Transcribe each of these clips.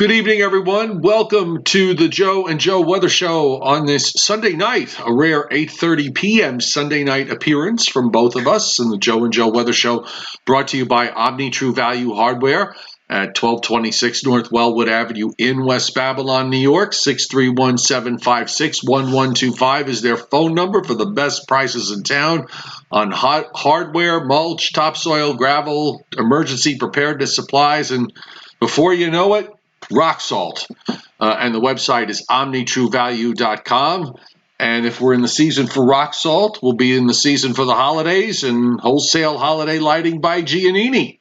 Good evening, everyone. Welcome to the Joe and Joe Weather Show on this Sunday night, a rare 8:30 p.m. Sunday night appearance from both of us in the Joe and Joe Weather Show, brought to you by Omni True Value Hardware at 1226 North Wellwood Avenue in West Babylon, New York. 631-756-1125 is their phone number for the best prices in town on hardware, mulch, topsoil, gravel, emergency preparedness supplies, and before you know it, rock salt. And the website is omnitruevalue.com. And if we're in the season for rock salt, we'll be in the season for the holidays, and wholesale holiday lighting by Giannini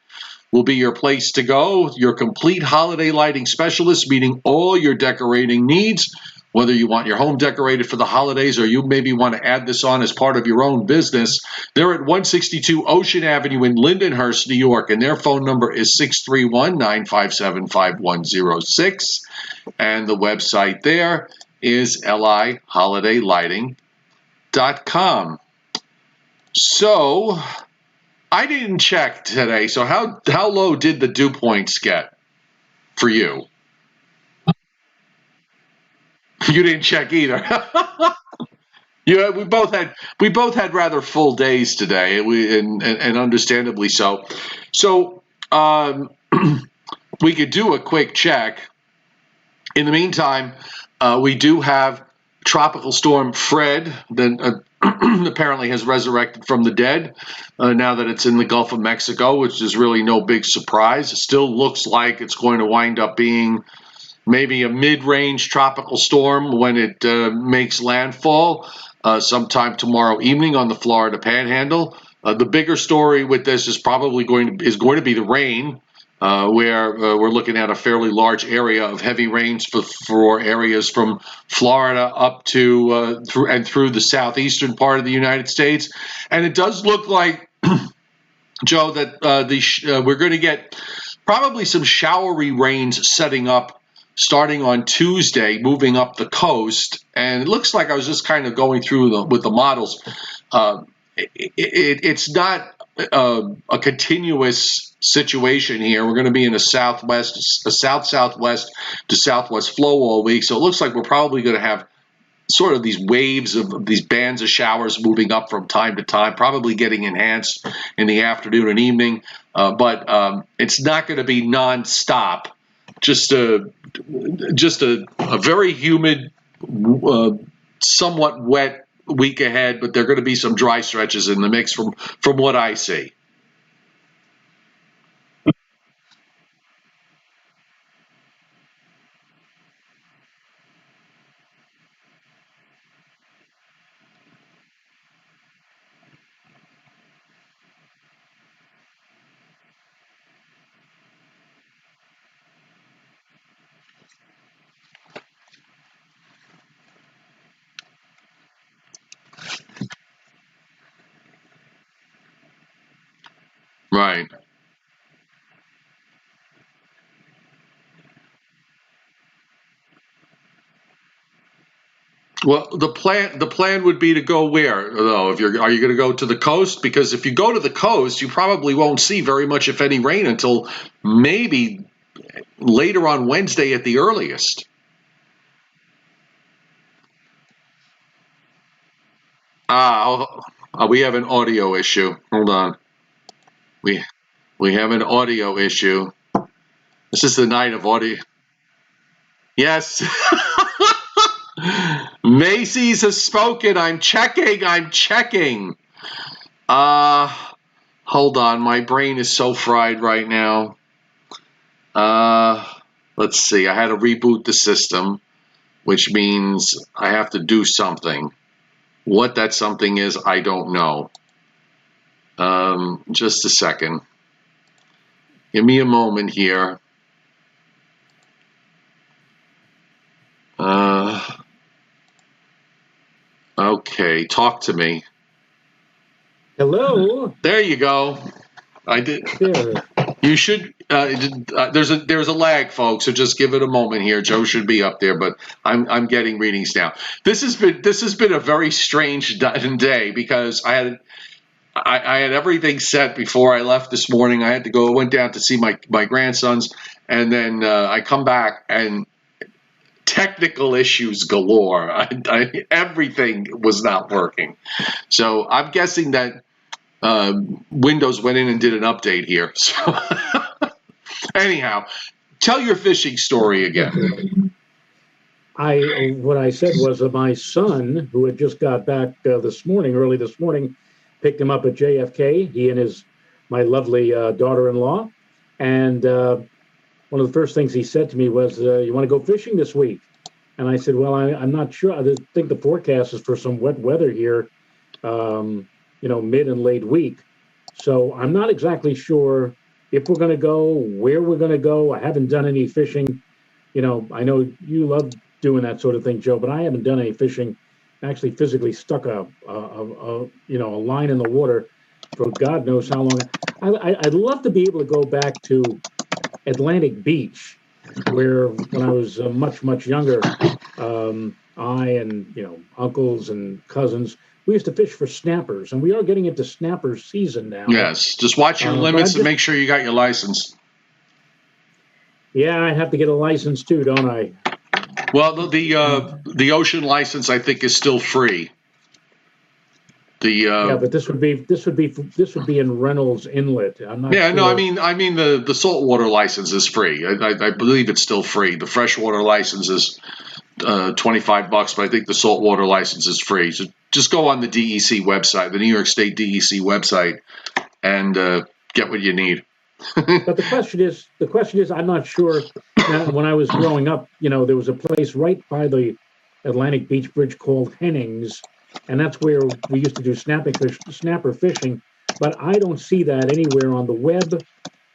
will be your place to go. Your complete holiday lighting specialist, meeting all your decorating needs, whether you want your home decorated for the holidays or you maybe want to add this on as part of your own business. They're at 162 Ocean Avenue in Lindenhurst, New York, and their phone number is 631-957-5106. And the website there is liholidaylighting.com. So I didn't check today. So how low did the dew points get for you? You didn't check either. Yeah, we both had rather full days today, and understandably so. So we could do a quick check. In the meantime, we do have Tropical Storm Fred that apparently has resurrected from the dead now that it's in the Gulf of Mexico, which is really no big surprise. It still looks like it's going to wind up being maybe a mid-range tropical storm when it makes landfall sometime tomorrow evening on the Florida Panhandle. The bigger story with this is probably going to be the rain, where we're looking at a fairly large area of heavy rains for areas from Florida up to through the southeastern part of the United States. And it does look like, Joe, that we're going to get probably some showery rains setting up starting on Tuesday, moving up the coast. And it looks like I was just kind of going through with the models. It's not a continuous situation here. We're going to be in a south-southwest to southwest flow all week. So it looks like we're probably going to have sort of these waves of these bands of showers moving up from time to time, probably getting enhanced in the afternoon and evening. But it's not going to be nonstop. Just a very humid, somewhat wet week ahead, but there are going to be some dry stretches in the mix from what I see. Right. Well, the plan would be to go where, though? Are you going to go to the coast? Because if you go to the coast, you probably won't see very much, if any, rain until maybe later on Wednesday at the earliest. We have an audio issue. Hold on. We have an audio issue. This is the night of audio. Yes. Macy's has spoken. I'm checking. Hold on. My brain is so fried right now. Let's see. I had to reboot the system, which means I have to do something. What that something is, I don't know. Just a second. Give me a moment here. Okay, talk to me. Hello. There you go. I did. There. You should. There's a lag, folks. So just give it a moment here. Joe should be up there, but I'm getting readings now. This has been a very strange day because I had everything set before I left this morning. I went down to see my grandsons, and then I come back and technical issues galore. Everything was not working. So I'm guessing that Windows went in and did an update here. So anyhow, tell your fishing story again. What I said was that my son, who had just got back early this morning, picked him up at JFK. He and my lovely daughter-in-law, and one of the first things he said to me was, "You want to go fishing this week?" And I said, "Well, I'm not sure. I think the forecast is for some wet weather here, mid and late week. So I'm not exactly sure if we're going to go, where we're going to go. I haven't done any fishing. I know you love doing that sort of thing, Joe, but I haven't done any fishing. Actually, physically stuck a line in the water for God knows how long. I'd love to be able to go back to Atlantic Beach, where when I was much younger, I and uncles and cousins, we used to fish for snappers, and we are getting into snapper season now. Yes, just watch your limits and make sure you got your license. Yeah, I have to get a license too, don't I? Well, the ocean license I think is still free. Yeah, but this would be in Reynolds Inlet. I'm not. Yeah, sure. no, I mean the saltwater license is free. I believe it's still free. The freshwater license is $25, but I think the saltwater license is free. So just go on the DEC website, the New York State DEC website, and get what you need. But the question is, I'm not sure. When I was growing up, there was a place right by the Atlantic Beach Bridge called Hennings, and that's where we used to do snapper fishing. But I don't see that anywhere on the web.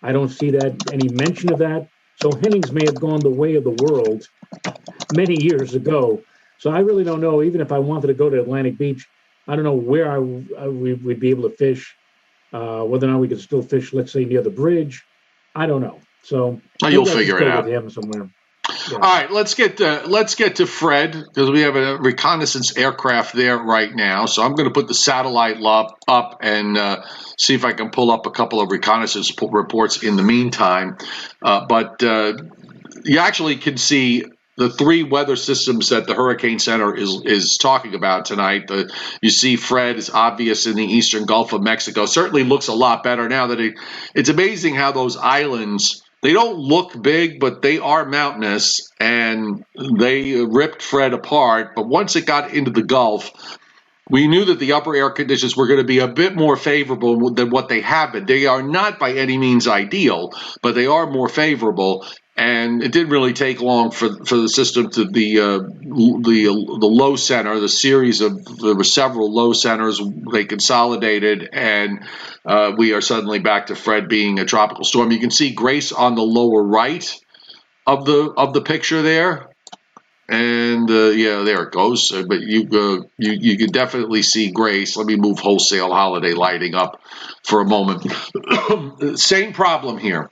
I don't see that any mention of that. So Hennings may have gone the way of the world many years ago. So I really don't know. Even if I wanted to go to Atlantic Beach, I don't know where we'd be able to fish. Whether or not we could still fish, let's say, near the bridge, I don't know. So you'll figure it out. With him somewhere. Yeah. All right, let's get to Fred, because we have a reconnaissance aircraft there right now. So I'm going to put the satellite up and see if I can pull up a couple of reconnaissance reports in the meantime. But you actually can see the three weather systems that the Hurricane Center is talking about tonight. You see Fred is obvious in the eastern Gulf of Mexico. Certainly looks a lot better now that it's amazing how those islands, they don't look big, but they are mountainous, and they ripped Fred apart. But once it got into the Gulf, we knew that the upper air conditions were going to be a bit more favorable than what they have been. They are not by any means ideal, but they are more favorable. And it didn't really take long for the system to the low center, the series of, there were several low centers, they consolidated, and we are suddenly back to Fred being a tropical storm. You can see Grace on the lower right of the picture there. And yeah, there it goes. But you can definitely see Grace. Let me move wholesale holiday lighting up for a moment. Same problem here.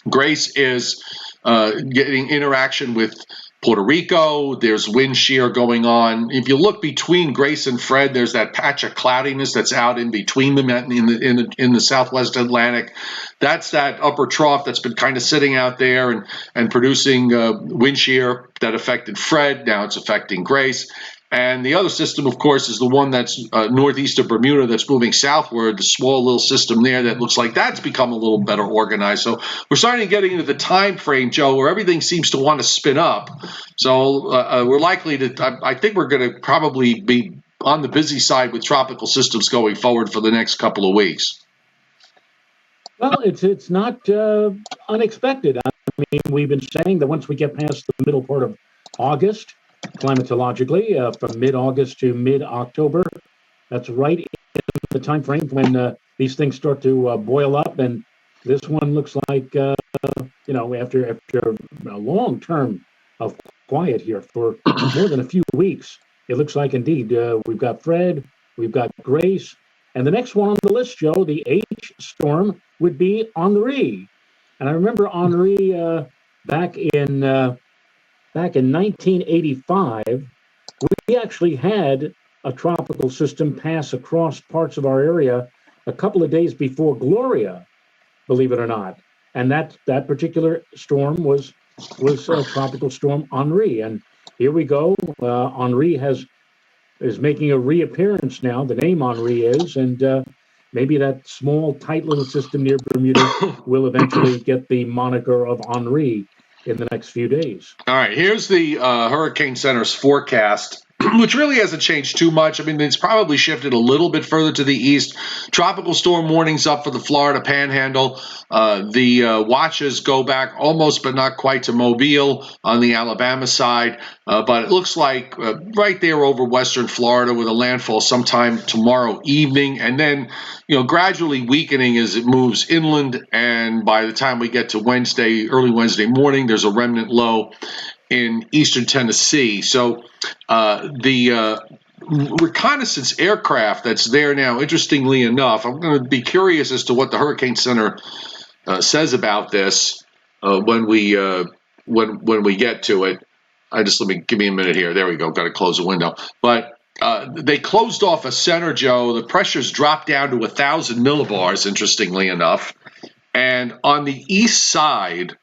Grace is getting interaction with Puerto Rico. There's wind shear going on. If you look between Grace and Fred, there's that patch of cloudiness that's out in between them in the Southwest Atlantic. That's that upper trough that's been kind of sitting out there and producing wind shear that affected Fred. Now it's affecting Grace. And the other system, of course, is the one that's northeast of Bermuda that's moving southward, the small little system there that looks like that's become a little better organized. So we're starting to get into the time frame, Joe, where everything seems to want to spin up. So we're likely to, I think we're going to probably be on the busy side with tropical systems going forward for the next couple of weeks. Well, it's not unexpected. I mean, we've been saying that once we get past the middle part of August, climatologically, from mid-August to mid-October, that's right in the time frame when these things start to boil up. And this one looks like, after a long term of quiet here for more than a few weeks, it looks like indeed we've got Fred, we've got Grace, and the next one on the list, Joe, the H storm, would be Henri. And I remember Henri back in 1985, we actually had a tropical system pass across parts of our area a couple of days before Gloria, believe it or not. and that particular storm was Tropical Storm Henri. And here we go. Henri is making a reappearance now. The name Henri is, and maybe that small, tight little system near Bermuda will eventually get the moniker of Henri in the next few days. All right, here's the Hurricane Center's forecast, which really hasn't changed too much. I mean, it's probably shifted a little bit further to the east. Tropical storm warnings up for the Florida Panhandle. The watches go back almost but not quite to Mobile on the Alabama side. But it looks like right there over western Florida with a landfall sometime tomorrow evening, and then gradually weakening as it moves inland. And by the time we get to early Wednesday morning, there's a remnant low in eastern Tennessee. So the reconnaissance aircraft that's there now, interestingly enough, I'm going to be curious as to what the Hurricane Center says about this when we get to it. Give me a minute here. There we go. Got to close the window. But they closed off a center, Joe. The pressure's dropped down to 1,000 millibars, interestingly enough. And on the east side,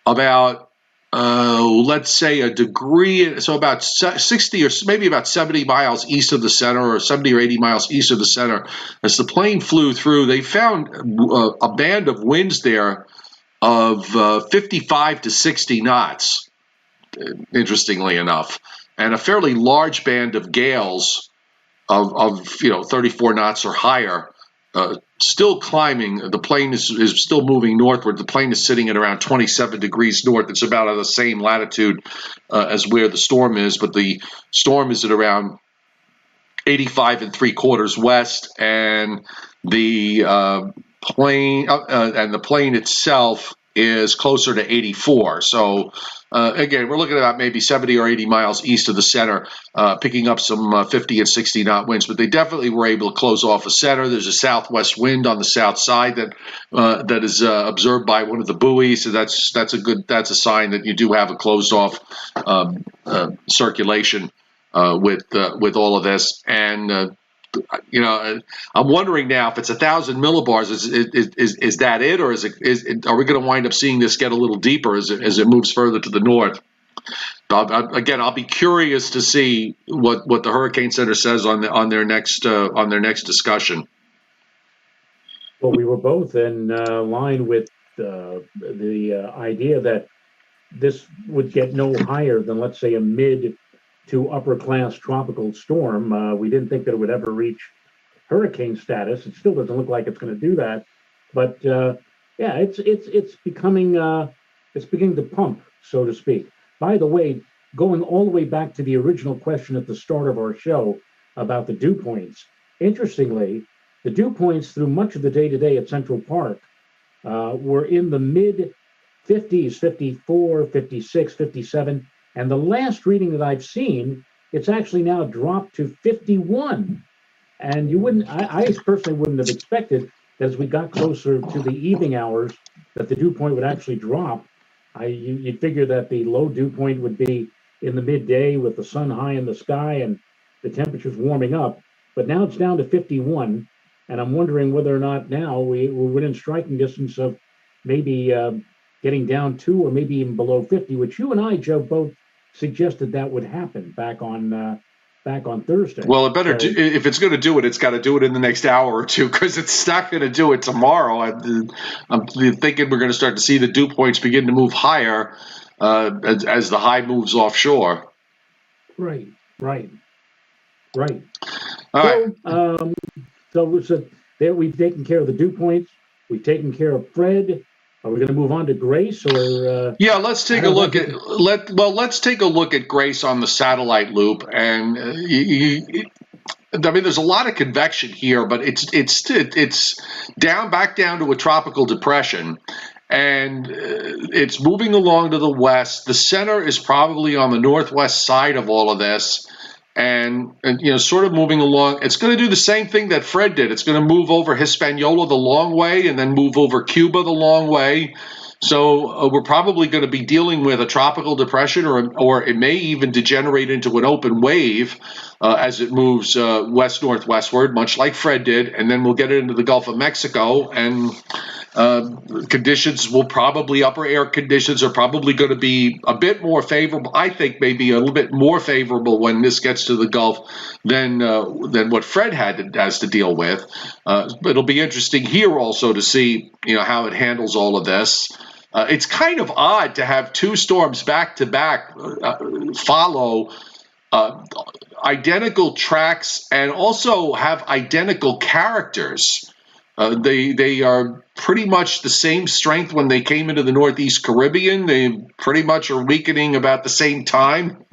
about let's say a degree, so about 60 or maybe about 70 miles east of the center, or 70 or 80 miles east of the center, as the plane flew through, they found a band of winds there of 55 to 60 knots, interestingly enough, and a fairly large band of gales of 34 knots or higher. Still climbing. The plane is still moving northward. The plane is sitting at around 27 degrees north. It's about at the same latitude as where the storm is, but the storm is at around 85 3/4 west, and the plane itself is closer to 84. So again, we're looking at about maybe 70 or 80 miles east of the center, picking up some 50 and 60 knot winds. But they definitely were able to close off a center. There's a southwest wind on the south side that is observed by one of the buoys. So that's a sign that you do have a closed off circulation with all of this. And I'm wondering now if it's 1,000 millibars. Is that it, or are we going to wind up seeing this get a little deeper as it moves further to the north? I'll be curious to see what the Hurricane Center says on their next discussion. Well, we were both in line with the idea that this would get no higher than, let's say, a mid to upper class tropical storm. We didn't think that it would ever reach hurricane status. It still doesn't look like it's going to do that, but it's beginning to pump, so to speak. By the way, going all the way back to the original question at the start of our show about the dew points, interestingly, the dew points through much of the day today at Central Park were in the mid 50s, 54, 56, 57. And the last reading that I've seen, it's actually now dropped to 51. And I personally wouldn't have expected that as we got closer to the evening hours that the dew point would actually drop. You'd figure that the low dew point would be in the midday with the sun high in the sky and the temperatures warming up. But now it's down to 51. And I'm wondering whether or not now we're within striking distance of maybe getting down to or maybe even below 50, which you and I, Joe, both suggested that would happen back on Thursday. Well, if it's going to do it, it's got to do it in the next hour or two, because it's not going to do it tomorrow. I'm thinking we're going to start to see the dew points begin to move higher as the high moves offshore. Right. All right. So there we've taken care of the dew points. We've taken care of Fred. Are we going to move on to Grace, or? Yeah, let's take a look at Grace on the satellite loop, and there's a lot of convection here, but it's back down to a tropical depression, and it's moving along to the west. The center is probably on the northwest side of all of this. And sort of moving along. It's going to do the same thing that Fred did. It's going to move over Hispaniola the long way and then move over Cuba the long way. So we're probably going to be dealing with a tropical depression, or it may even degenerate into an open wave as it moves west-northwestward, much like Fred did. And then we'll get it into the Gulf of Mexico. And Conditions will probably, upper air conditions are probably going to be a bit more favorable. I think maybe a little bit more favorable when this gets to the Gulf than what Fred has to deal with. But it'll be interesting here also to see, how it handles all of this. It's kind of odd to have two storms back to back follow identical tracks and also have identical characters. They are pretty much the same strength when they came into the Northeast Caribbean. They pretty much are weakening about the same time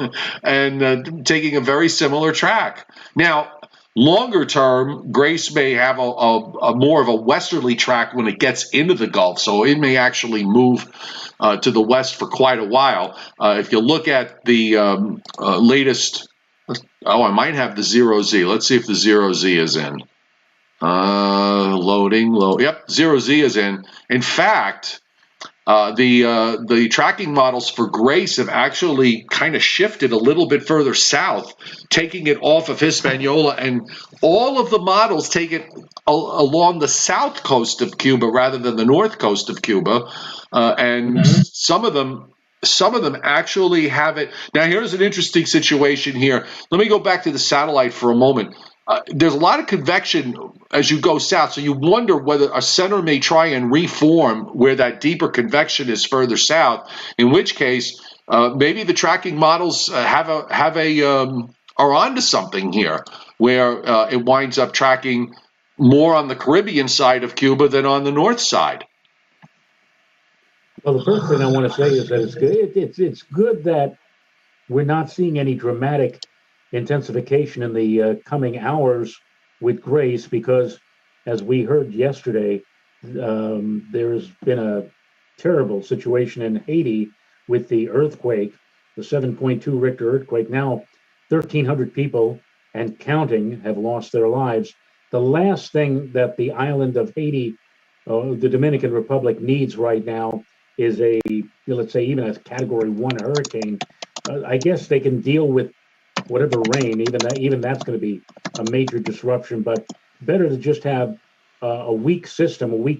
and taking a very similar track. Now, longer term, Grace may have a more of a westerly track when it gets into the Gulf, so it may actually move to the west for quite a while. If you look at the latest, I might have the 0Z. Let's see if the 0Z is in. Loading. Yep, 0Z is in. In fact, the tracking models for Grace have actually kind of shifted a little bit further south, taking it off of Hispaniola, and all of the models take it along the south coast of Cuba rather than the north coast of Cuba, and some of them actually have it. Now, here's an interesting situation here. Let me go back to the satellite for a moment. There's a lot of convection as you go south, so you wonder whether a center may try and reform where that deeper convection is further south. In which case, maybe the tracking models are onto something here, where it winds up tracking more on the Caribbean side of Cuba than on the north side. Well, the first thing I want to say is that it's good. It's good that we're not seeing any dramatic intensification in the coming hours with Grace, because as we heard yesterday, there's been a terrible situation in Haiti with the earthquake, the 7.2 Richter earthquake. Now 1,300 people and counting have lost their lives. The last thing that the island of Haiti, the Dominican Republic, needs right now is let's say, even a Category 1 hurricane. I guess they can deal with whatever rain, even that's going to be a major disruption, but better to just have a weak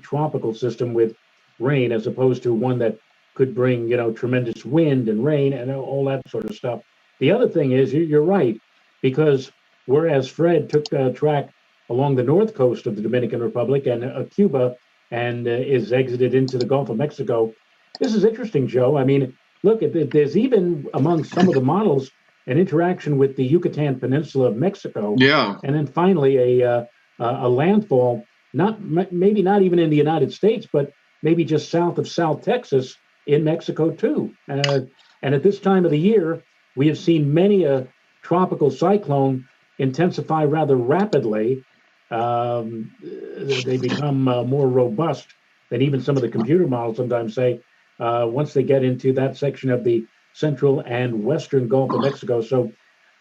tropical system with rain, as opposed to one that could bring, tremendous wind and rain and all that sort of stuff. The other thing is, you're right, because whereas Fred took track along the north coast of the Dominican Republic and Cuba and is exited into the Gulf of Mexico, this is interesting, Joe. I mean, look, there's even among some of the models an interaction with the Yucatan Peninsula of Mexico. Yeah. And then finally a landfall, maybe not even in the United States, but maybe just south of South Texas in Mexico too. And at this time of the year, we have seen many a tropical cyclone intensify rather rapidly. They become more robust than even some of the computer models sometimes say, once they get into that section of the central and western Gulf of Mexico. So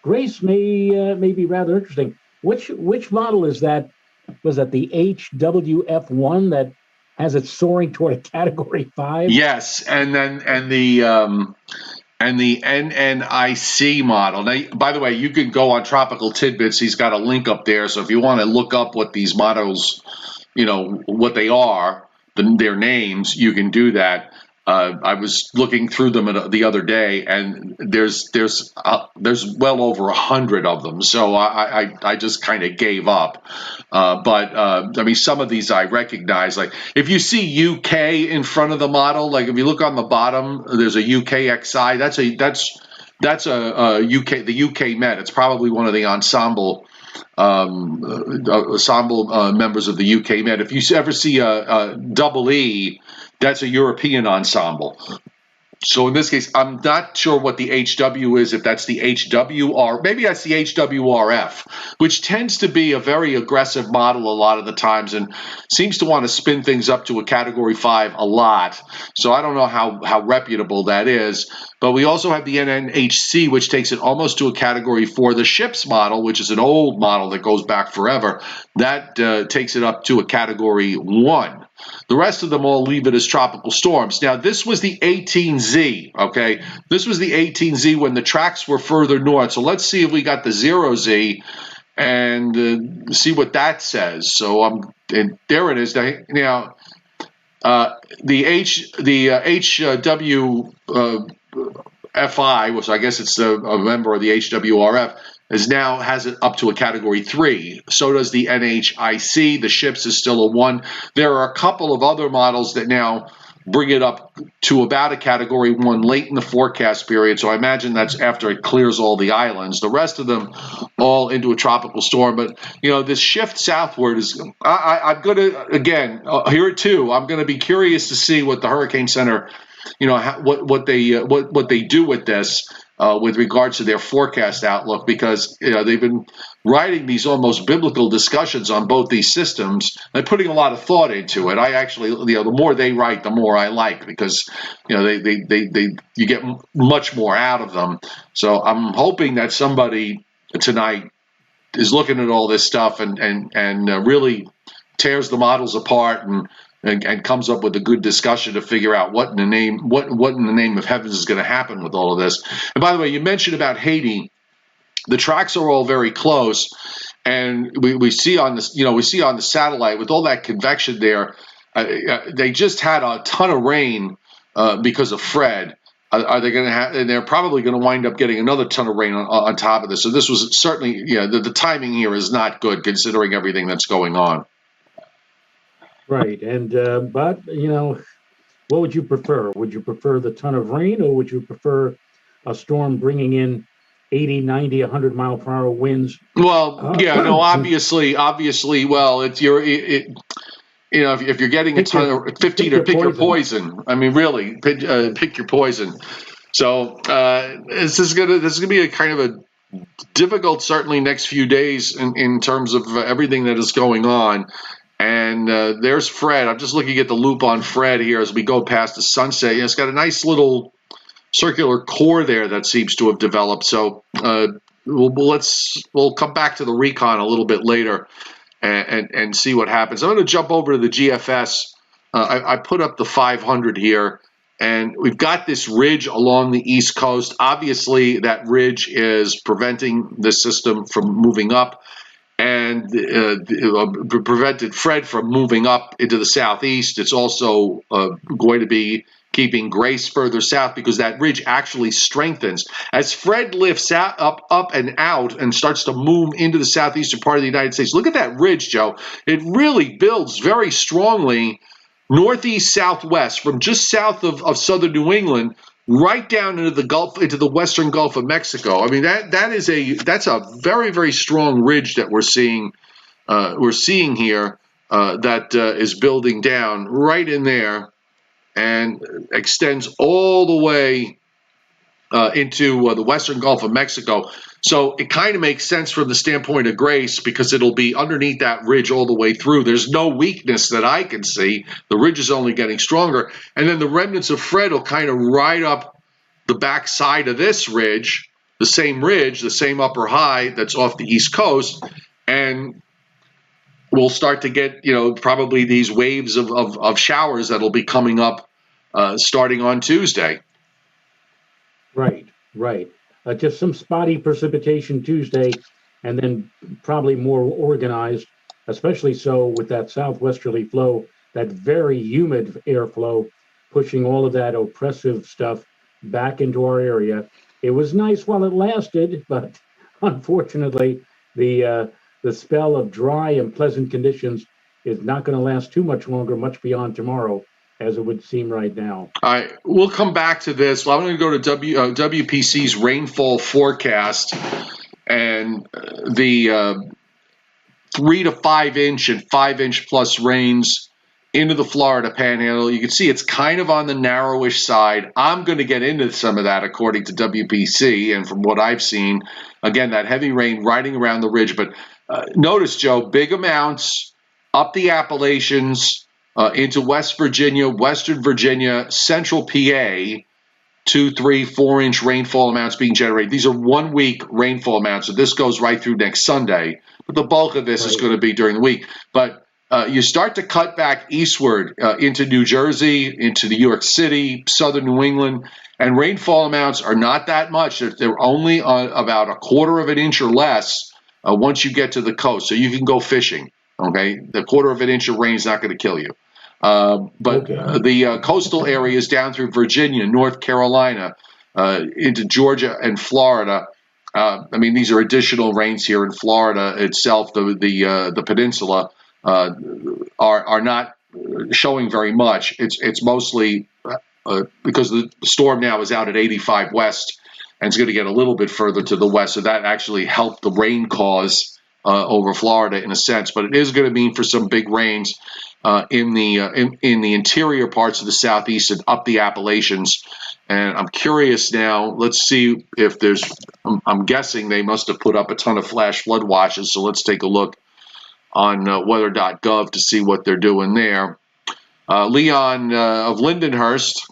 Grace may be rather interesting. Which model is that? Was that the HWF1 that has it soaring toward a Category 5? Yes, and the NNIC model. Now, by the way, you can go on Tropical Tidbits. He's got a link up there. So if you want to look up what these models, what they are, their names, you can do that. I was looking through them the other day, and there's well over 100 of them. So I just kind of gave up. But I mean, some of these I recognize. Like if you see UK in front of the model, like if you look on the bottom, there's a UKXI. That's a UK, the UK Met. It's probably one of the ensemble members of the UK Met. If you ever see a double E, that's a European ensemble. So in this case, I'm not sure what the HW is, if that's the HWR, maybe that's the HWRF, which tends to be a very aggressive model a lot of the times and seems to want to spin things up to a Category 5 a lot. So I don't know how reputable that is. But we also have the NNHC, which takes it almost to a Category 4. The SHIPS model, which is an old model that goes back forever, that takes it up to a Category 1. The rest of them all leave it as tropical storms. Now, this was the 18Z, okay? This was the 18Z when the tracks were further north. So let's see if we got the 0Z and see what that says. So and there it is. Now, HW FI, which I guess it's a member of the HWRF, has it up to a Category 3. So does the NHIC. The ships is still a 1. There are a couple of other models that now bring it up to about a Category 1 late in the forecast period. So I imagine that's after it clears all the islands. The rest of them all into a tropical storm. But, this shift southward is, I'm going to, again, here too, I'm going to be curious to see what the Hurricane Center, what they do with this with regards to their forecast outlook, because they've been writing these almost biblical discussions on both these systems. They're putting a lot of thought into it. I actually, the more they write, the more I like, because you get much more out of them. So I'm hoping that somebody tonight is looking at all this stuff and really tears the models apart and comes up with a good discussion to figure out what in the name of heavens is going to happen with all of this. And by the way, you mentioned about Haiti. The tracks are all very close, and we see on this, we see on the satellite with all that convection there. They just had a ton of rain because of Fred. Are they going to have? And they're probably going to wind up getting another ton of rain on top of this. So this was certainly, the timing here is not good considering everything that's going on. Right, and but what would you prefer? Would you prefer the ton of rain, or would you prefer a storm bringing in 80, 90, 100 mile per hour winds? Well, obviously. Well, if you're getting a ton of 15, pick your poison. I mean, really, pick your poison. So this is gonna be a kind of a difficult, certainly next few days in terms of everything that is going on. And there's Fred. I'm just looking at the loop on Fred here as we go past the sunset. It's got a nice little circular core there that seems to have developed. So we'll come back to the recon a little bit later and see what happens. I'm going to jump over to the GFS. I put up the 500 here, and we've got this ridge along the East Coast. Obviously, that ridge is preventing the system from moving up, and prevented Fred from moving up into the southeast. It's also going to be keeping Grace further south because that ridge actually strengthens. As Fred lifts up and out and starts to move into the southeastern part of the United States, look at that ridge, Joe. It really builds very strongly northeast southwest from just south of southern New England right down into the Gulf, into the western Gulf of Mexico. I mean, that's a very, very strong ridge that we're seeing here that is building down right in there and extends all the way into the western Gulf of Mexico. So it kind of makes sense from the standpoint of Grace because it'll be underneath that ridge all the way through. There's no weakness that I can see. The ridge is only getting stronger. And then the remnants of Fred will kind of ride up the back side of this ridge, the same upper high that's off the East Coast. And we'll start to get, probably these waves of showers that'll be coming up starting on Tuesday. Right. Just some spotty precipitation Tuesday, and then probably more organized, especially so with that southwesterly flow, that very humid airflow pushing all of that oppressive stuff back into our area. It was nice while it lasted, but unfortunately, the spell of dry and pleasant conditions is not going to last too much longer, much beyond tomorrow, as it would seem right now. All right, we'll come back to this. Well, I'm going to go to WPC's rainfall forecast, and the 3 to 5 inch and 5 inch plus rains into the Florida Panhandle. You can see it's kind of on the narrowish side. I'm going to get into some of that according to WPC, and from what I've seen, again, that heavy rain riding around the ridge. But notice, Joe, big amounts up the Appalachians, into West Virginia, Western Virginia, Central PA, 2, 3, 4 inch rainfall amounts being generated. These are 1 week rainfall amounts, so this goes right through next Sunday. But the bulk of this is going to be during the week. But you start to cut back eastward into New Jersey, into New York City, southern New England, and rainfall amounts are not that much. They're only about 1/4 of an inch or less once you get to the coast, so you can go fishing. Okay, the 1/4 of an inch of rain is not going to kill you. But Okay. the coastal areas down through Virginia, North Carolina, into Georgia and Florida. I mean, these are additional rains here in Florida itself. The peninsula are not showing very much. It's mostly because the storm now is out at 85 west, and it's going to get a little bit further to the west. So that actually helped the rain cause over Florida in a sense, but it is going to mean for some big rains in the interior parts of the southeast and up the Appalachians. And I'm curious now. Let's see if there's. I'm guessing they must have put up a ton of flash flood watches. So let's take a look on weather.gov to see what they're doing there. Leon of Lindenhurst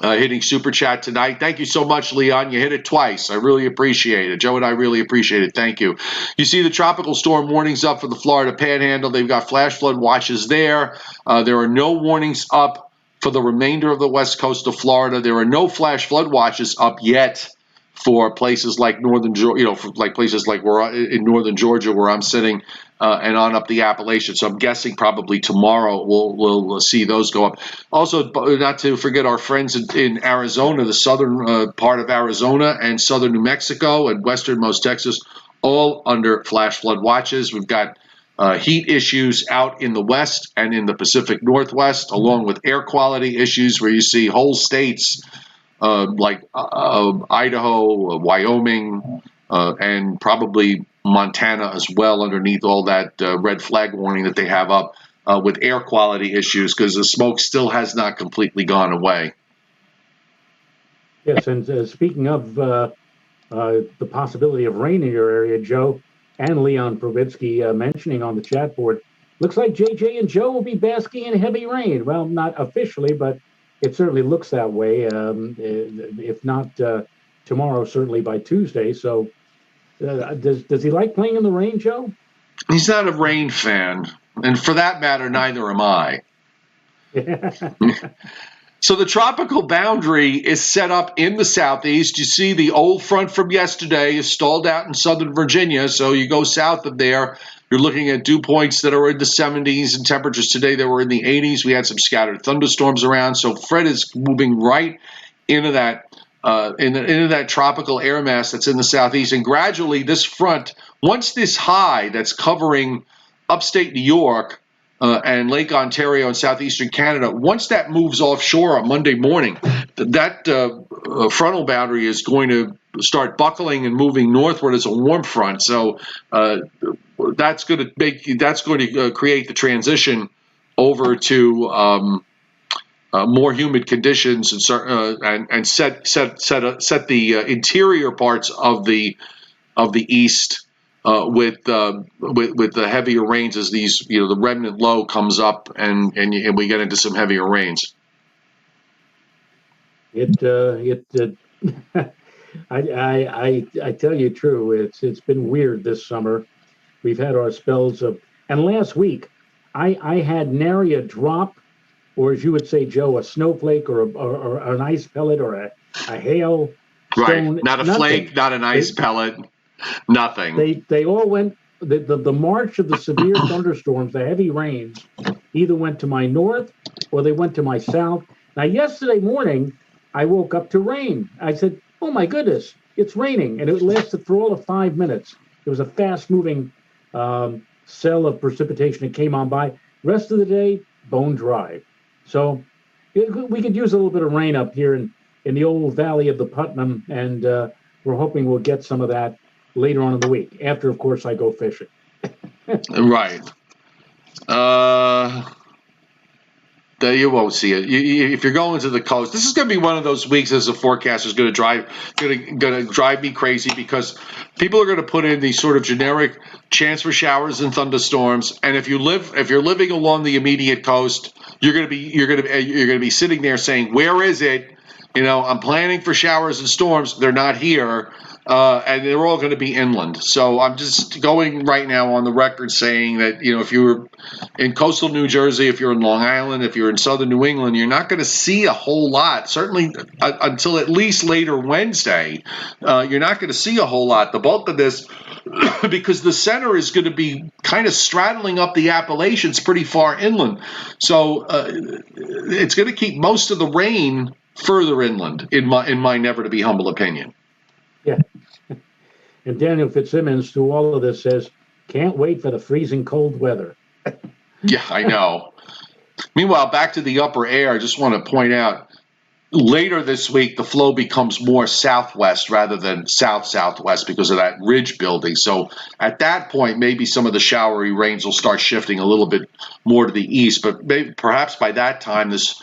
hitting super chat tonight. Thank you so much, Leon. You hit it twice. I really appreciate it. Joe and I really appreciate it. Thank you. You see the tropical storm warnings up for the Florida Panhandle. They've got flash flood watches there. There are no warnings up for the remainder of the west coast of Florida. There are no flash flood watches up yet for places like northern Georgia, like places like in northern Georgia where I'm sitting, and on up the Appalachians. So I'm guessing probably tomorrow we'll see those go up. Also, not to forget our friends in Arizona, the southern part of Arizona and southern New Mexico and westernmost Texas, all under flash flood watches. We've got heat issues out in the west and in the Pacific Northwest, along with air quality issues where you see whole states like Idaho, Wyoming, and probably Montana as well underneath all that red flag warning that they have up with air quality issues because the smoke still has not completely gone away. Yes, and speaking of the possibility of rain in your area, Joe and Leon Probitsky mentioning on the chat board, looks like JJ and Joe will be basking in heavy rain. Well, not officially, but it certainly looks that way. If not tomorrow, certainly by Tuesday. So does he like playing in the rain, Joe? He's not a rain fan. And for that matter, neither am I. So the tropical boundary is set up in the southeast. You see the old front from yesterday is stalled out in southern Virginia. So you go south of there, you're looking at dew points that are in the 70s and temperatures today that were in the 80s. We had some scattered thunderstorms around. So Fred is moving right into that into that tropical air mass that's in the southeast. And gradually this front, once this high that's covering upstate New York and Lake Ontario and southeastern Canada, once that moves offshore on Monday morning, that frontal boundary is going to start buckling and moving northward as a warm front. So that's going to create the transition over to more humid conditions and set the interior parts of the east with the heavier rains as these the remnant low comes up and we get into some heavier rains. I tell you true. It's been weird this summer. We've had our spells of, and last week I had nary a drop, or as you would say, Joe, a snowflake or an ice pellet or a hail stone. Right, not a flake, not an ice pellet. Nothing. They all went. The march of the severe thunderstorms, the heavy rains, either went to my north or they went to my south. Now, yesterday morning, I woke up to rain. I said, "Oh my goodness, it's raining," and it lasted for all of 5 minutes. It was a fast-moving cell of precipitation that came on by. Rest of the day, bone dry. So we could use a little bit of rain up here in the old valley of the Putnam, and we're hoping we'll get some of that later on in the week, after, of course, I go fishing. Right. You won't see it. If you're going to the coast, this is going to be one of those weeks as a forecaster is going to drive me crazy because people are going to put in these sort of generic chance for showers and thunderstorms. And if you're living along the immediate coast, you're going to be sitting there saying, "Where is it? I'm planning for showers and storms. They're not here." And they're all going to be inland. So I'm just going right now on the record saying that, if you're in coastal New Jersey, if you're in Long Island, if you're in southern New England, you're not going to see a whole lot, certainly until at least later Wednesday. You're not going to see a whole lot. The bulk of this because the center is going to be kind of straddling up the Appalachians pretty far inland. So it's going to keep most of the rain further inland, in my never to be humble opinion. Yeah. And Daniel Fitzsimmons, through all of this, says, can't wait for the freezing cold weather. Yeah, I know. Meanwhile, back to the upper air, I just want to point out, later this week, the flow becomes more southwest rather than south-southwest because of that ridge building. So at that point, maybe some of the showery rains will start shifting a little bit more to the east. But maybe, perhaps by that time, this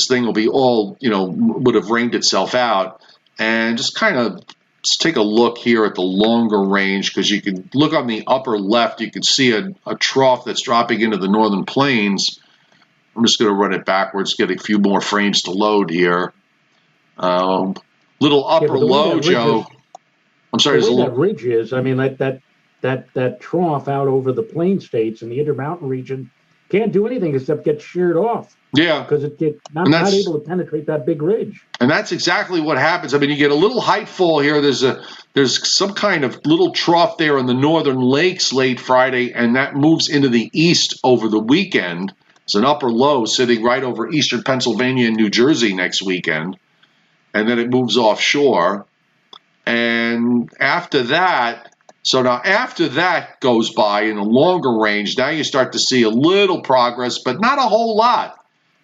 thing will be all, would have rained itself out. And just kind of take a look here at the longer range, because you can look on the upper left, you can see a trough that's dropping into the northern plains. I'm just going to run it backwards, get a few more frames to load here. Little upper low, Joe. I'm sorry. The way that ridge is, I mean, that trough out over the plain states and the Intermountain region can't do anything except get sheared off. Yeah, because it gets not able to penetrate that big ridge. And that's exactly what happens. I mean, you get a little height fall here. There's some kind of little trough there in the northern lakes late Friday, and that moves into the east over the weekend. It's an upper low sitting right over eastern Pennsylvania and New Jersey next weekend, and then it moves offshore. And after that, after that goes by in a longer range, now you start to see a little progress, but not a whole lot.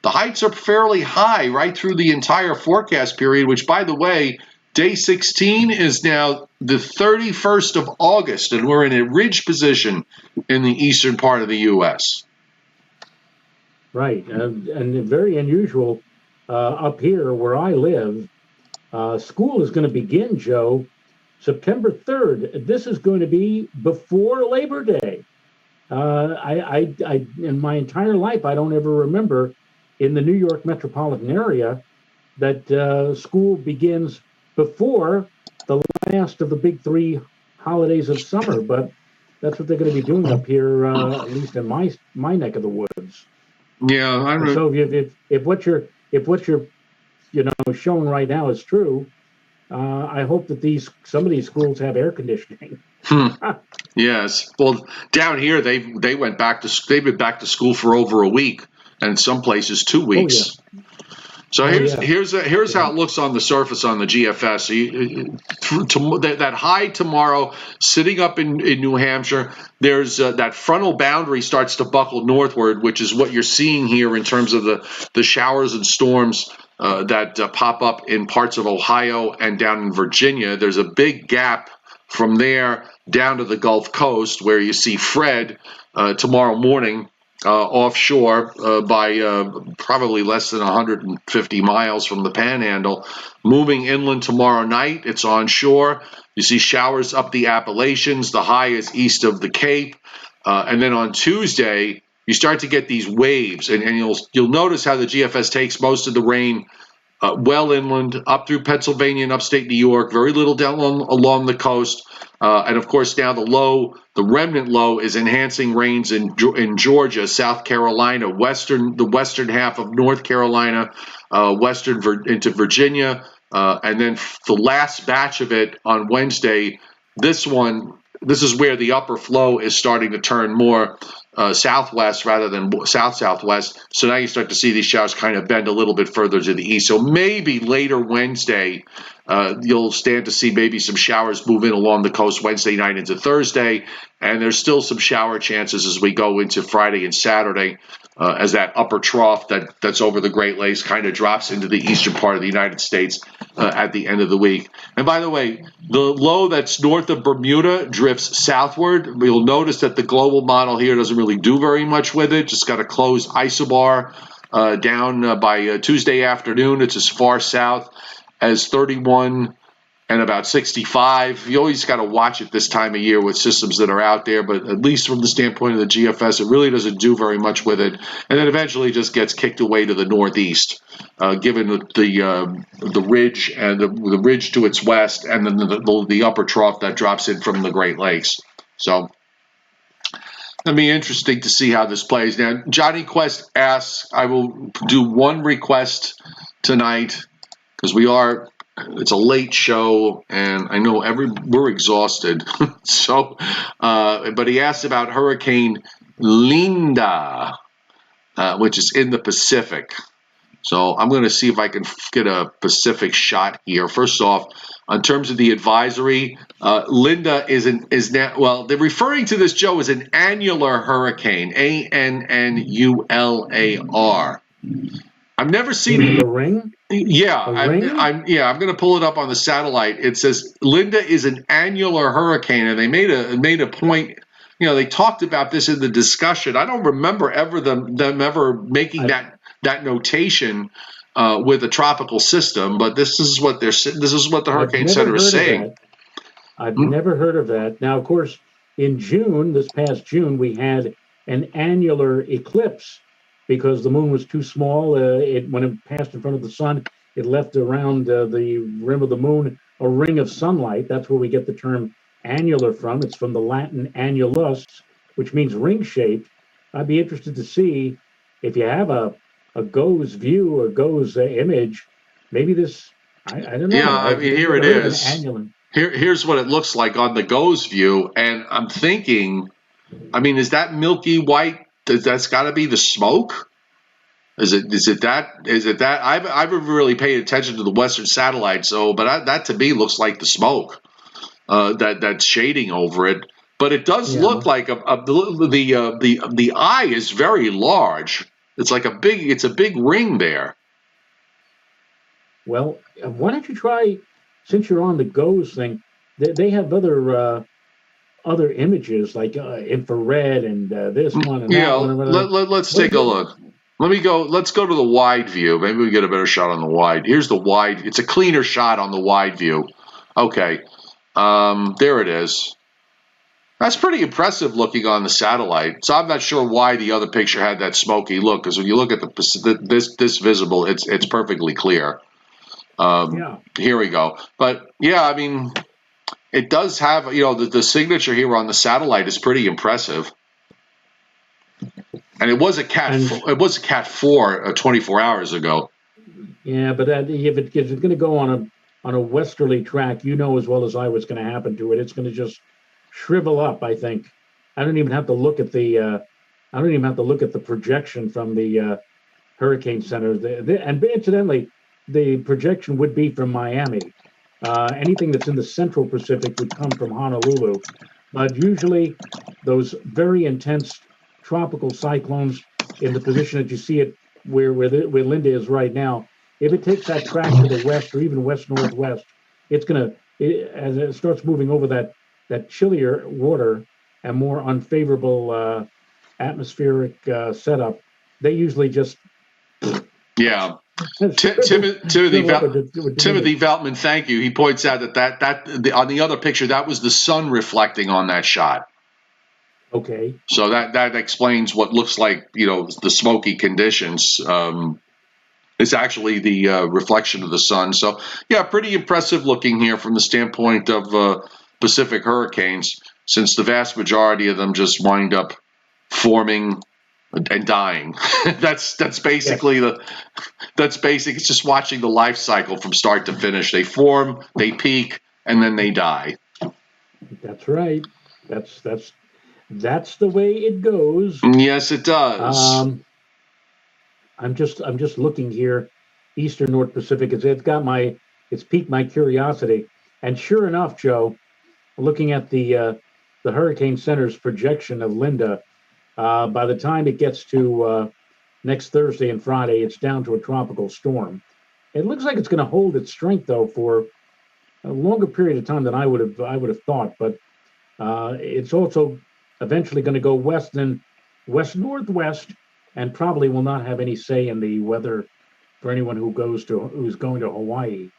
The heights are fairly high right through the entire forecast period, which, by the way, day 16 is now the 31st of August, and we're in a ridge position in the eastern part of the U.S. Right, and very unusual up here where I live. School is going to begin, Joe, September 3rd. This is going to be before Labor Day. I in my entire life, I don't ever remember in the New York metropolitan area that school begins before the last of the big three holidays of summer, but that's what they're going to be doing up here, at least in my neck of the woods. Yeah, I don't know. So if what you're showing right now is true, I hope that some of these schools have air conditioning. Yes. Well, down here they've been back to school for over a week, and in some places 2 weeks. Oh, yeah. So here's how it looks on the surface on the GFS. So that high tomorrow, sitting up in New Hampshire, there's that frontal boundary starts to buckle northward, which is what you're seeing here in terms of the showers and storms that pop up in parts of Ohio and down in Virginia. There's a big gap from there down to the Gulf Coast where you see Fred tomorrow morning. Offshore by probably less than 150 miles from the Panhandle. Moving inland tomorrow night, it's onshore. You see showers up the Appalachians. The high is east of the Cape. And then on Tuesday, you start to get these waves. And you'll notice how the GFS takes most of the rain well inland, up through Pennsylvania and upstate New York, very little down along the coast. And of course, now the remnant low is enhancing rains in Georgia, South Carolina, the western half of North Carolina, into Virginia. And then the last batch of it on Wednesday, this is where the upper flow is starting to turn more southwest rather than south-southwest. So now you start to see these showers kind of bend a little bit further to the east. So maybe later Wednesday, you'll stand to see maybe some showers move in along the coast Wednesday night into Thursday. And there's still some shower chances as we go into Friday and Saturday as that upper trough that's over the Great Lakes kind of drops into the eastern part of the United States at the end of the week. And by the way, the low that's north of Bermuda drifts southward. You'll notice that the global model here doesn't really do very much with it. Just got a closed isobar down by Tuesday afternoon. It's as far south as 31 and about 65. You always got to watch it this time of year with systems that are out there, but at least from the standpoint of the GFS, it really doesn't do very much with it. And then eventually just gets kicked away to the northeast, given the ridge and the ridge to its west, and then the upper trough that drops in from the Great Lakes. So it'll be interesting to see how this plays. Now, Johnny Quest asks, I will do one request tonight, because we are it's a late show, and I know we're exhausted. So, but he asked about Hurricane Linda, which is in the Pacific. So I'm going to see if I can get a Pacific shot here. First off, in terms of the advisory, Linda is now, well, they're referring to this, Joe, as an annular hurricane, ANNULAR. I've never seen like a ring. Yeah, ring? I'm going to pull it up on the satellite. It says Linda is an annular hurricane, and they made a point. They talked about this in the discussion. I don't remember them ever making that notation with a tropical system, but this is what the Hurricane Center is saying. I've never heard of that. Now, of course, in this past June, we had an annular eclipse because the moon was too small. When it passed in front of the sun, it left around the rim of the moon a ring of sunlight. That's where we get the term annular from. It's from the Latin annulus, which means ring-shaped. I'd be interested to see if you have a GOES view or GOES image. Maybe this, I don't know. Yeah, I mean, here it is. Here's what it looks like on the GOES view, and I'm thinking, I mean, is that milky white? That's got to be the smoke. Is it that? I've really paid attention to the Western satellite, but that to me looks like the smoke that's shading over it. But it does look like the eye is very large. It's like a big ring there. Well, why don't you try, since you're on the GOES thing, they have other images like infrared and this one and that one. Let's take a look. Let's go to the wide view. Maybe we get a better shot on the wide. Here's the wide. It's a cleaner shot on the wide view. Okay. There it is. That's pretty impressive looking on the satellite. So I'm not sure why the other picture had that smoky look, because when you look at this visible, it's perfectly clear. Here we go. But yeah, I mean, it does have, the signature here on the satellite is pretty impressive. And it was a Cat 4 24 hours ago. Yeah, but if it's going to go on a westerly track, you know as well as I what's going to happen to it. It's going to just shrivel up, I think. I don't even have to look at the projection from the Hurricane Center. And incidentally, the projection would be from Miami. Anything that's in the Central Pacific would come from Honolulu. But usually those very intense tropical cyclones in the position that you see it where Linda is right now, if it takes that track to the west or even west-northwest, as it starts moving over that chillier water and more unfavorable atmospheric setup, they usually just... Yeah. Timothy Veltman, thank you. He points out that on the other picture, that was the sun reflecting on that shot. Okay. So that explains what looks like, the smoky conditions. It's actually the reflection of the sun. So yeah, pretty impressive looking here from the standpoint of Pacific hurricanes, since the vast majority of them just wind up forming and dying. That's basically it's just watching the life cycle from start to finish. They form, they peak, and then they die. That's right. That's the way it goes. Yes, it does. I'm just looking here, Eastern North Pacific. It's piqued my curiosity, and sure enough, Joe, looking at the Hurricane Center's projection of Linda, by the time it gets to next Thursday and Friday, it's down to a tropical storm. It looks like it's going to hold its strength though for a longer period of time than I would have thought. But it's also eventually going to go west and west-northwest, and probably will not have any say in the weather for anyone who's going to Hawaii.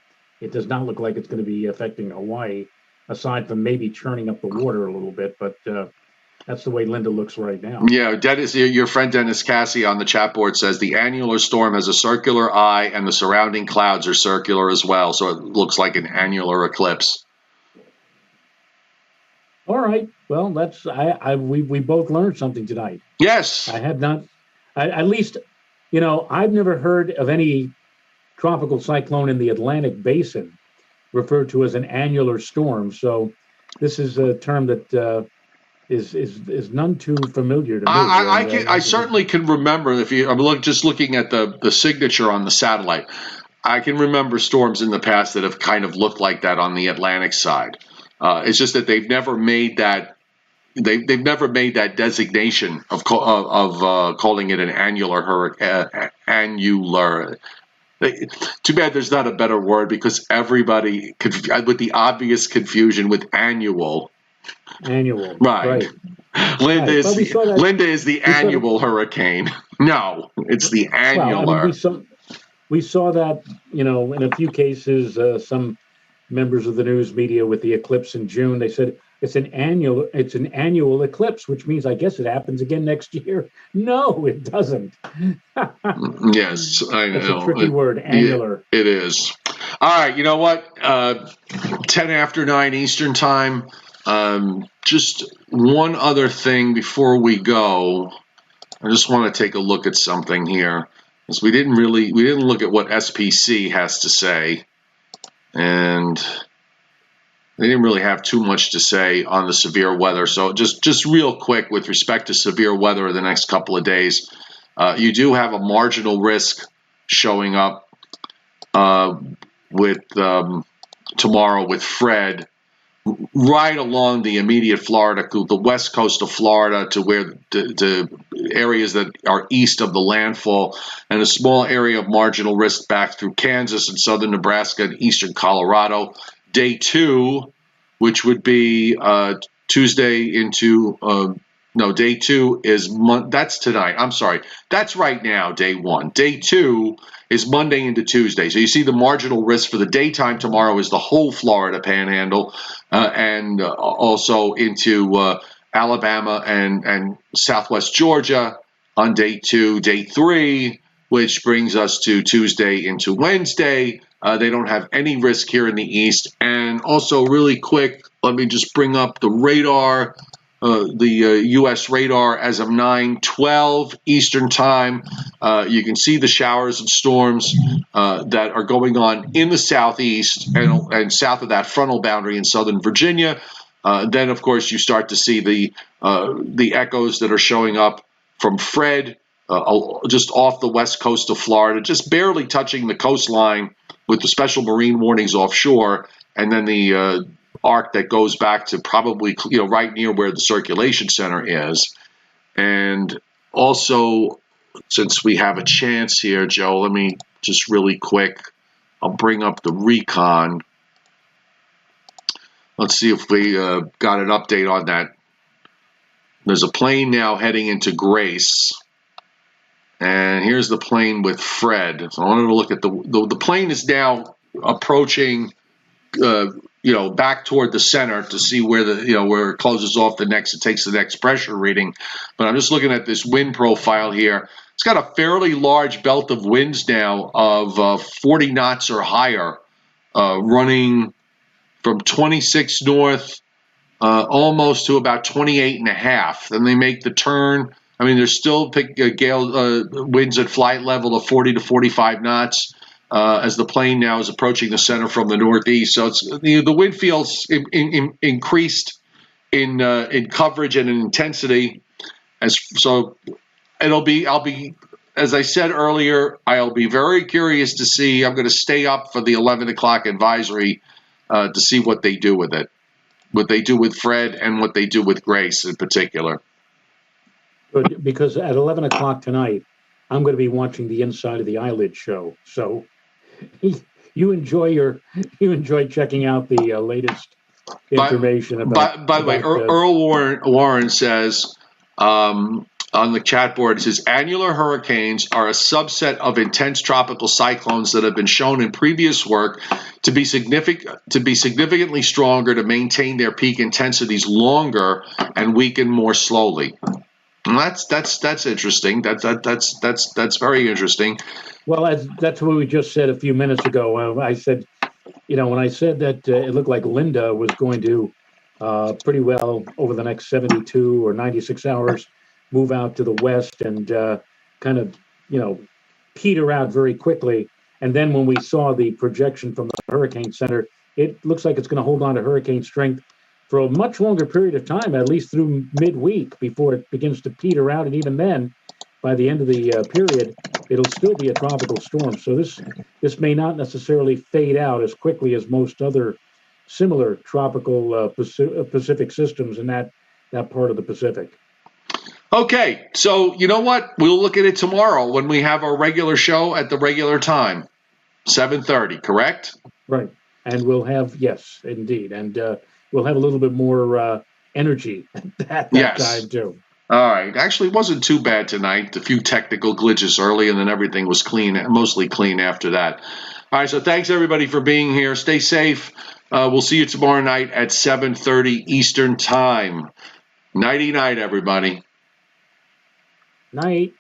It does not look like it's going to be affecting Hawaii, aside from maybe churning up the water a little bit. But that's the way Linda looks right now. Yeah, Dennis, your friend Dennis Cassie on the chat board says the annular storm has a circular eye, and the surrounding clouds are circular as well, so it looks like an annular eclipse. All right. Well, we both learned something tonight. Yes. I have not. At least, I've never heard of any tropical cyclone in the Atlantic basin. referred to as an annular storm. So this is a term that is none too familiar to me. I certainly can remember, if I'm just looking at the signature on the satellite, I can remember storms in the past that have kind of looked like that on the Atlantic side. It's just that they've never made that. They've never made that designation of calling it an annular hurricane. Annular. Too bad there's not a better word, because everybody with the obvious confusion with annual. Annual, right. Linda is the annual hurricane. No, it's the annular. Well, I mean, we saw that, in a few cases, some members of the news media with the eclipse in June, they said it's an annual eclipse, which means I guess it happens again next year. No, it doesn't. Yes, I know. It's a tricky word, annular. It is. All right, you know what? 10 after 9 Eastern time. Just one other thing before we go. I just want to take a look at something here, because we didn't look at what SPC has to say, and they didn't really have too much to say on the severe weather. So just real quick with respect to severe weather the next couple of days, you do have a marginal risk showing up with tomorrow with Fred, right along the immediate Florida, the west coast of Florida, to where the areas that are east of the landfall, and a small area of marginal risk back through Kansas and southern Nebraska and eastern Colorado. Day 2, which would be Tuesday into day 2 is that's tonight. I'm sorry, that's right now. Day 1. Day 2 is Monday into Tuesday. So you see the marginal risk for the daytime tomorrow is the whole Florida Panhandle, and also into Alabama and southwest Georgia on day 2. Day 3, which brings us to Tuesday into Wednesday. They don't have any risk here in the east. And also, really quick, let me just bring up the radar. The U.S. radar as of 9:12 Eastern time. You can see the showers and storms that are going on in the southeast and south of that frontal boundary in southern Virginia. Then, of course, you start to see the echoes that are showing up from Fred just off the west coast of Florida, just barely touching the coastline with the special marine warnings offshore, and then the arc that goes back to probably right near where the circulation center is. And also, since we have a chance here, Joe, let me just really quick, I'll bring up the recon. Let's see if we got an update on that. There's a plane now heading into Grace, and here's the plane with Fred. So I wanted to look at the plane is now approaching back toward the center to see where where it closes off it takes the next pressure reading. But I'm just looking at this wind profile here. It's got a fairly large belt of winds now of 40 knots or higher, running from 26 north almost to about 28 and a half. Then they make the turn. I mean, there's still gale winds at flight level of 40 to 45 knots. As the plane now is approaching the center from the northeast, so it's the wind field's increased in coverage and in intensity. I'll be, as I said earlier, I'll be very curious to see. I'm going to stay up for the 11 o'clock advisory to see what they do with it, what they do with Fred, and what they do with Grace in particular. Good, because at 11 o'clock tonight, I'm going to be watching the Inside of the Eyelid show. So you enjoy checking out the latest information about. By the way, Earl Warren says on the chat board, it says annular hurricanes are a subset of intense tropical cyclones that have been shown in previous work to be significantly stronger, to maintain their peak intensities longer and weaken more slowly. And that's interesting. That's very interesting. Well, that's what we just said a few minutes ago. I said, when I said that it looked like Linda was going to pretty well over the next 72 or 96 hours move out to the west and kind of, peter out very quickly. And then when we saw the projection from the Hurricane Center it looks like it's going to hold on to hurricane strength for a much longer period of time, at least through midweek, before it begins to peter out. And even then, by the end of the period, it'll still be a tropical storm. So this may not necessarily fade out as quickly as most other similar tropical Pacific systems in that part of the Pacific. Okay, so you know what? We'll look at it tomorrow when we have our regular show at the regular time, 7:30, correct? Right. And we'll have, yes, indeed. And we'll have a little bit more energy at that time, too. All right. Actually, it wasn't too bad tonight. A few technical glitches early, and then everything was clean, mostly clean after that. All right, so thanks, everybody, for being here. Stay safe. We'll see you tomorrow night at 7:30 Eastern Time. Nighty-night, everybody. Night.